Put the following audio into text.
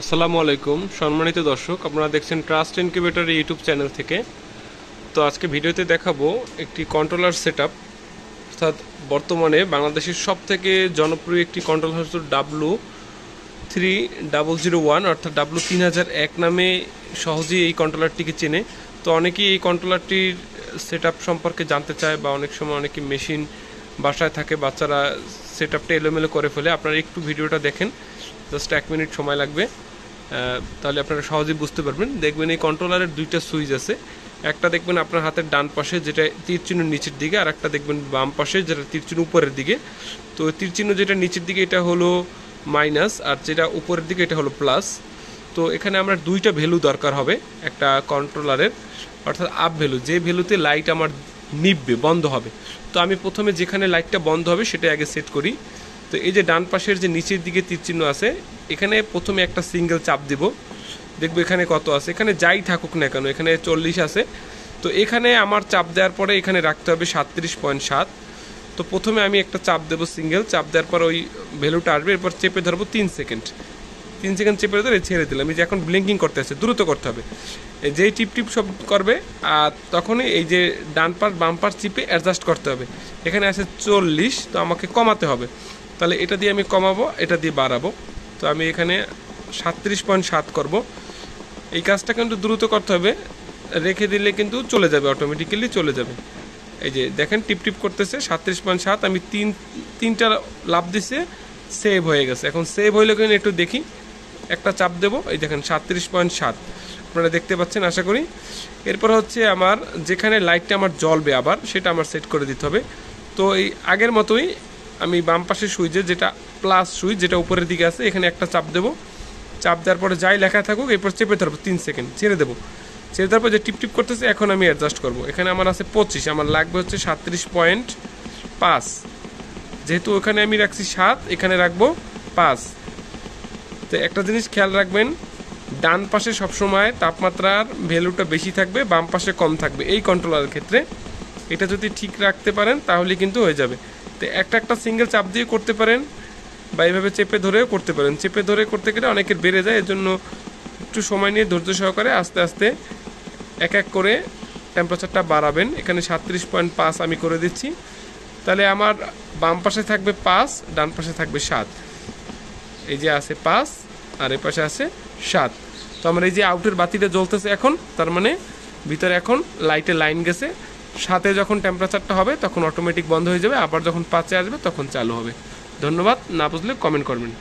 আসসালামু আলাইকুম সম্মানিত দর্শক, আপনারা দেখছেন ট্রাস্ট ইনকিউবেটর ইউটিউব চ্যানেল থেকে। তো আজকে ভিডিওতে দেখাবো একটি কন্ট্রোলার সেটআপ, অর্থাৎ বর্তমানে বাংলাদেশের সবথেকে জনপ্রিয় একটি কন্ট্রোলার হচ্ছে W3001 অর্থাৎ W3001 নামে সহজেই এই কন্ট্রোলারটিকে চেনে। তো অনেকেই এই কন্ট্রোলারটির সেটআপ সম্পর্কে জানতে চায়, বা অনেক সময় অনেকে মেশিন বাসায় থাকে, বাচ্চারা সেটআপটা এলোমেলো করে ফেলে। আপনারা একটু ভিডিওটা দেখেন, জাস্ট 1 মিনিট সময় লাগবে, তাহলে আপনারা সহজেই বুঝতে পারবেন। দেখবেন এই কন্ট্রোলারের দুইটা সুইচ আছে, একটা দেখবেন আপনার হাতের ডান পাশে যেটা তীর চিহ্ন নিচের দিকে, আর একটা দেখবেন বাম পাশে যেটা তীর চিহ্ন উপরের দিকে। তো তীর চিহ্ন যেটা নিচের দিকে এটা হলো মাইনাস, আর যেটা উপরের দিকে এটা হলো প্লাস। তো এখানে আমরা দুইটা ভ্যালু দরকার হবে একটা কন্ট্রোলারের, অর্থাৎ আপ ভ্যালু, যে ভ্যালুতে লাইট আমার নিববে, বন্ধ হবে। তো আমি প্রথমে যেখানে লাইটটা বন্ধ হবে সেটা আগে সেট করি। তো এই যে ডান পাশের যে নিচের দিকে তীর চিহ্ন আছে, এখানে প্রথমে একটা সিঙ্গেল চাপ দিব, দেখবো এখানে কত আছে। এখানে যাই থাকুক না কেন, এখানে 40 আছে। তো এখানে আমার চাপ দেওয়ার পরে এখানে রাখতে হবে 37.7। তো প্রথমে আমি একটা চাপ দেবো, সিঙ্গেল চাপ দেওয়ার পর ওই ভ্যালুটা আসবে, এরপর চেপে ধরবো 3 সেকেন্ড। 3 সেকেন্ড চেপে ধরে ছেড়ে দিলাম। এই যে এখন ব্লিঙ্কিং করতে আছে, দ্রুত করতে হবে। যেই টিপ টিপ সব করবে, আর তখনই এই যে ডান পাশ বাম পাশ চিপে অ্যাডজাস্ট করতে হবে। এখানে আছে 40, তো আমাকে কমাতে হবে। তাহলে এটা দিয়ে আমি কমাবো, এটা দিয়ে বাড়াবো। তো আমি এখানে 37.7 করব। এই কাজটা কিন্তু দ্রুত করতে হবে, রেখে দিলে কিন্তু চলে যাবে, অটোমেটিক্যালি চলে যাবে। এই যে দেখেন টিপ টিপ করতেছে 37.7, আমি তিনটা লাভ দিছে, সেভ হয়ে গেছে। এখন সেভ হইলে কিন্তু একটু দেখি, একটা চাপ দেবো, এই দেখেন 37.7 আপনারা দেখতে পাচ্ছেন আশা করি। এরপর হচ্ছে আমার যেখানে লাইটটা আমার জ্বলবে আবার সেটা আমার সেট করে দিতে হবে। তো এই আগের মতোই আমি বাম পাশের সুইচে, যেটা প্লাস সুইচ যেটা উপরের দিকে আছে, এখানে একটা চাপ দেবো। চাপ দেওয়ার পরে যাই লেখা থাকুক এরপর চেপে ধরবো 3 সেকেন্ড, ছেড়ে দেবো। ছেড়ে দেওয়ার পর যে টিপ টিপ করতেছে, এখন আমি অ্যাডজাস্ট করবো। এখানে আমার আছে 25, আমার লাগবে হচ্ছে 37.5। যেহেতু ওখানে আমি রাখছি 7, এখানে রাখবো 5। তো একটা জিনিস খেয়াল রাখবেন, ডান পাশে সবসময় তাপমাত্রার ভ্যালুটা বেশি থাকবে, বাম পাশে কম থাকবে এই কন্ট্রোলারের ক্ষেত্রে। এটা যদি ঠিক রাখতে পারেন তাহলে কিন্তু হয়ে যাবে। তো একটা সিঙ্গেল চাপ দিয়ে করতে পারেন, বা এইভাবে চেপে ধরেও করতে পারেন। চেপে ধরে করতে গেলে অনেকের বেড়ে যায়, এর জন্য একটু সময় নিয়ে ধৈর্য সহকারে আস্তে আস্তে এক এক করে টেম্পারেচারটা বাড়াবেন। এখানে 37.5 আমি করে দিচ্ছি। তাহলে আমার বাম পাশে থাকবে 5, ডান পাশে থাকবে 7। এই যে আছে 5 আর এ পাশে আছে 7। তো আমার এই যে আউটের বাতিটা জ্বলতেছে এখন, তার মানে ভিতরে এখন লাইটে লাইন গেছে। 7-এ যখন টেম্পারেচারটা হবে তখন অটোমেটিক বন্ধ হয়ে যাবে, আবার যখন 5-এ আসবে তখন চালু হবে। ধন্যবাদ। না বুঝলে কমেন্ট করবেন।